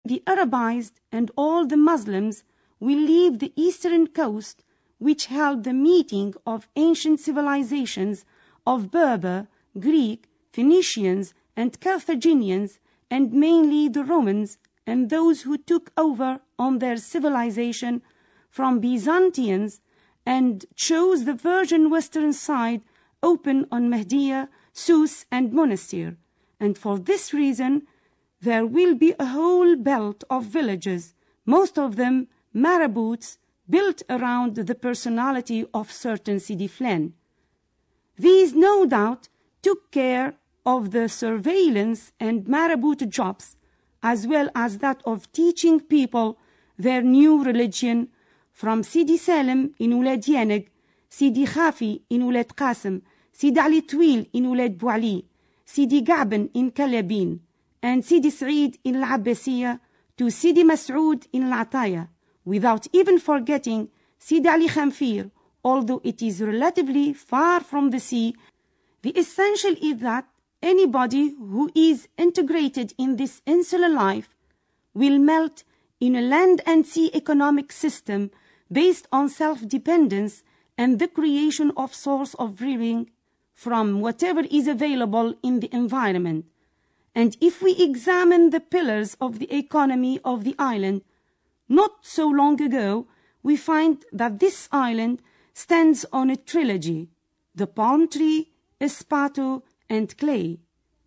the Arabized and all the Muslims will leave the eastern coast, which held the meeting of ancient civilizations of Berber, Greek, Phoenicians, and Carthaginians, and mainly the Romans and those who took over on their civilization from Byzantines, and chose the virgin western side open on Mahdiya, Sus, and Monastir. And for this reason, there will be a whole belt of villages, most of them marabouts, built around the personality of certain Sidi Flan. These, no doubt, took care of the surveillance and marabout jobs, as well as that of teaching people their new religion, from Sidi Salim in Ulad Yaneg, Sidi Khafi in Ulad Qasim, Sidi Ali Twil in Ulad Bouali, Sidi Ga'ban in Kalabin, and Sidi Said in Al-Abbasiyya, to Sidi Mas'ud in Al-Ataya, without even forgetting Sidi Ali Khamfir, although it is relatively far from the sea. The essential is that anybody who is integrated in this insular life will melt in a land and sea economic system based on self-dependence and the creation of source of living from whatever is available in the environment. And if we examine the pillars of the economy of the island, not so long ago, we find that this island stands on a trilogy: the palm tree, espato, and clay.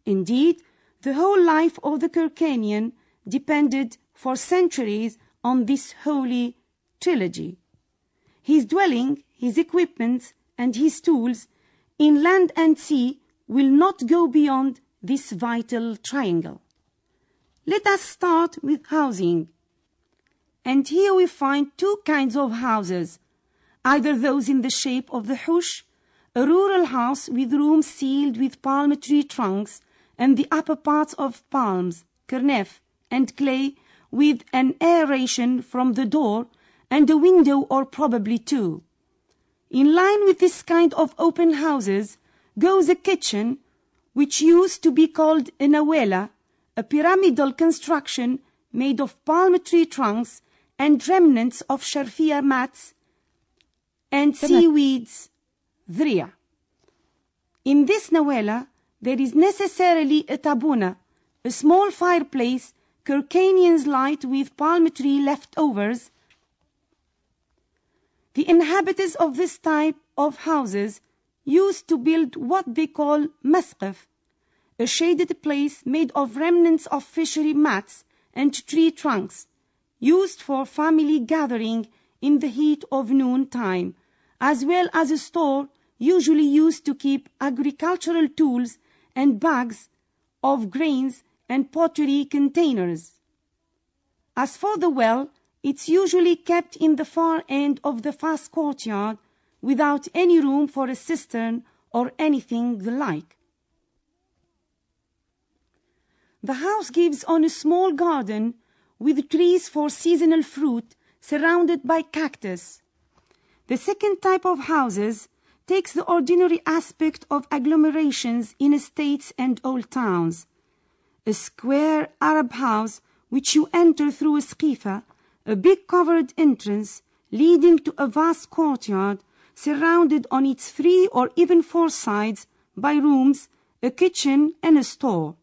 Indeed, the whole life of the Kerkenian depended for centuries on this holy trilogy. His dwelling, his equipment, and his tools in land and sea will not go beyond this vital triangle. Let us start with housing. And here we find two kinds of houses, either those in the shape of the hush, a rural house with rooms sealed with palm tree trunks and the upper parts of palms, kerkennah, and clay, with an aeration from the door and a window or probably two. In line with this kind of open houses goes a kitchen, which used to be called a nawela, a pyramidal construction made of palm tree trunks and remnants of sharfia mats and seaweeds, dhriya. In this nawela, there is necessarily a tabuna, a small fireplace Kerkenians light with palm tree leftovers. The inhabitants of this type of houses used to build what they call masqaf, a shaded place made of remnants of fishery mats and tree trunks, used for family gathering in the heat of noon time, as well as a store usually used to keep agricultural tools and bags of grains and pottery containers. As for the well, it's usually kept in the far end of the vast courtyard without any room for a cistern or anything the like. The house gives on a small garden with trees for seasonal fruit surrounded by cactus. The second type of houses takes the ordinary aspect of agglomerations in estates and old towns. A square Arab house which you enter through a skifa, a big covered entrance leading to a vast courtyard surrounded on its 3 or even 4 sides by rooms, a kitchen and a store.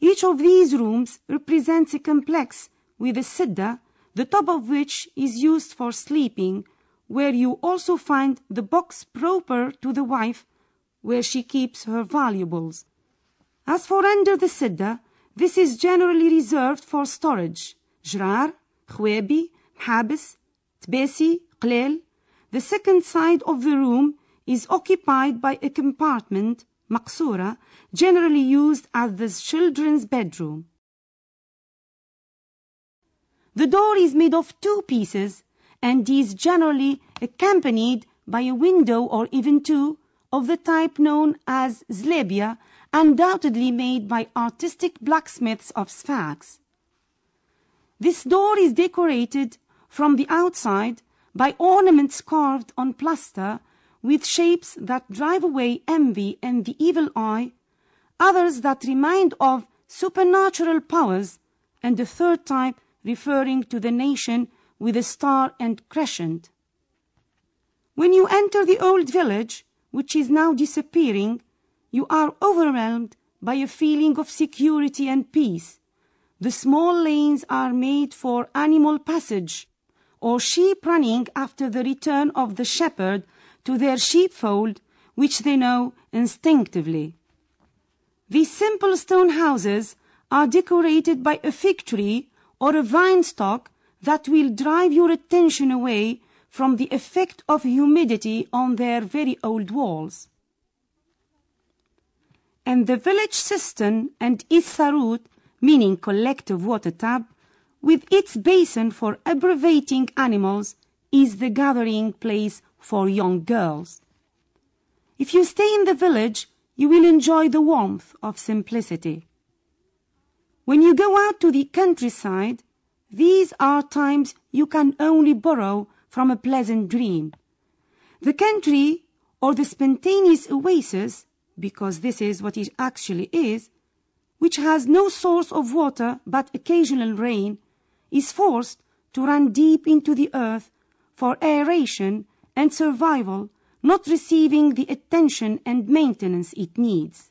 Each of these rooms represents a complex with a sidda, the top of which is used for sleeping, where you also find the box proper to the wife, where she keeps her valuables. As for under the sidda, this is generally reserved for storage: jrar, khwebi, habis, tbesi, qlel. The second side of the room is occupied by a compartment, maqsura, generally used as the children's bedroom. The door is made of 2 pieces and is generally accompanied by a window or even 2 of the type known as zlebia, undoubtedly made by artistic blacksmiths of Sfax. This door is decorated from the outside by ornaments carved on plaster with shapes that drive away envy and the evil eye, others that remind of supernatural powers, and the third type referring to the nation with a star and crescent. When you enter the old village, which is now disappearing, you are overwhelmed by a feeling of security and peace. The small lanes are made for animal passage, or sheep running after the return of the shepherd to their sheepfold, which they know instinctively. These simple stone houses are decorated by a fig tree or a vine stalk that will drive your attention away from the effect of humidity on their very old walls. And the village cistern and its sarut, meaning collective water tub, with its basin for abbreviating animals, is the gathering place for young girls. If you stay in the village, you will enjoy the warmth of simplicity. When you go out to the countryside, these are times you can only borrow from a pleasant dream. The country, or the spontaneous oasis, because this is what it actually is, which has no source of water but occasional rain, is forced to run deep into the earth for aeration and survival, not receiving the attention and maintenance it needs.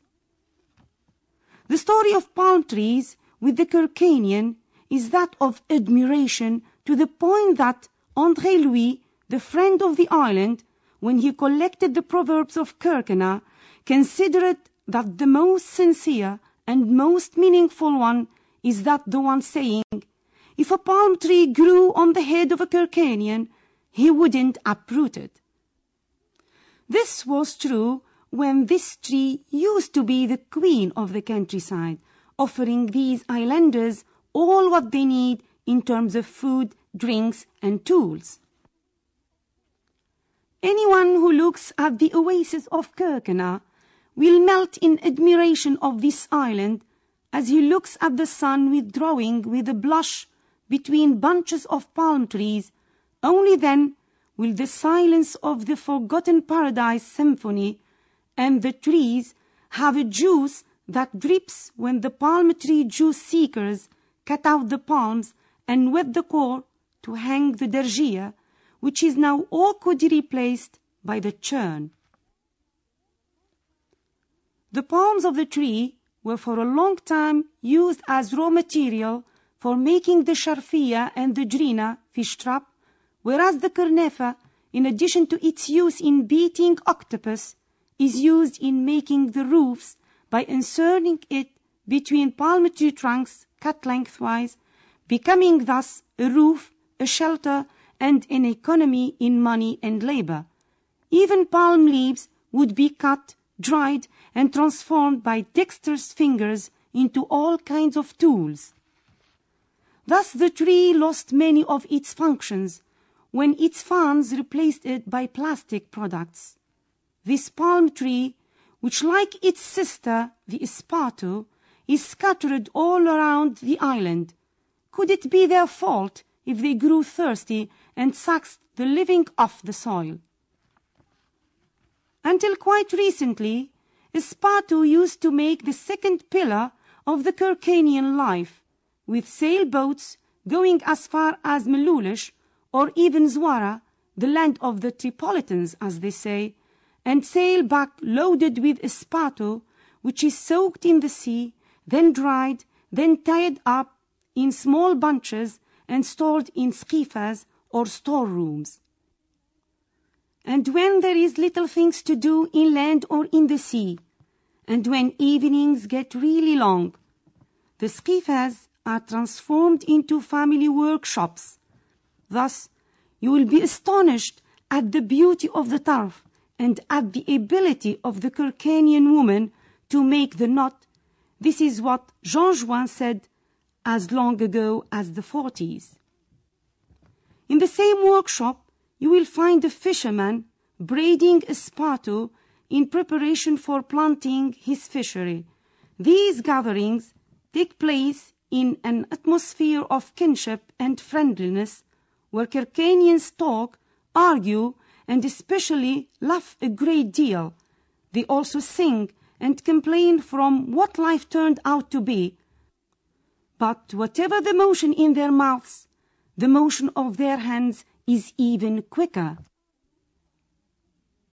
The story of palm trees with the Kerkennah is that of admiration, to the point that André Louis, the friend of the island, when he collected the proverbs of Kerkennah, considered that the most sincere and most meaningful one is that the one saying, if a palm tree grew on the head of a Kerkennah, he wouldn't uproot it. This was true when this tree used to be the queen of the countryside, offering these islanders all what they need in terms of food, drinks, and tools. Anyone who looks at the oasis of Kerkennah will melt in admiration of this island as he looks at the sun withdrawing with a blush between bunches of palm trees. Only then will the silence of the forgotten paradise symphony and the trees have a juice that drips when the palm tree juice seekers cut out the palms and wet the core to hang the dergia, which is now awkwardly replaced by the churn. The palms of the tree were for a long time used as raw material for making the sharfia and the drina fish trap, whereas the kernefa, in addition to its use in beating octopus, is used in making the roofs by inserting it between palm tree trunks cut lengthwise, becoming thus a roof, a shelter, and an economy in money and labor. Even palm leaves would be cut, dried, and transformed by dexterous fingers into all kinds of tools. Thus the tree lost many of its functions when its fans replaced it by plastic products. This palm tree, which like its sister, the esparto, is scattered all around the island. Could it be their fault if they grew thirsty and sucked the living off the soil? Until quite recently, esparto used to make the second pillar of the Kerkennah life, with sailboats going as far as Melulish or even Zwara, the land of the Tripolitans, as they say, and sail back loaded with esparto, which is soaked in the sea, then dried, then tied up in small bunches and stored in skifas or storerooms. And when there is little things to do inland or in the sea, and when evenings get really long, the skifas are transformed into family workshops. Thus, you will be astonished at the beauty of the turf and at the ability of the Kerkennah woman to make the knot. This is what Jean Jouin said as long ago as the 40s. In the same workshop, you will find a fisherman braiding esparto in preparation for planting his fishery. These gatherings take place in an atmosphere of kinship and friendliness, where Kerkennahs talk, argue, and especially laugh a great deal. They also sing and complain from what life turned out to be. But whatever the motion in their mouths, the motion of their hands is even quicker.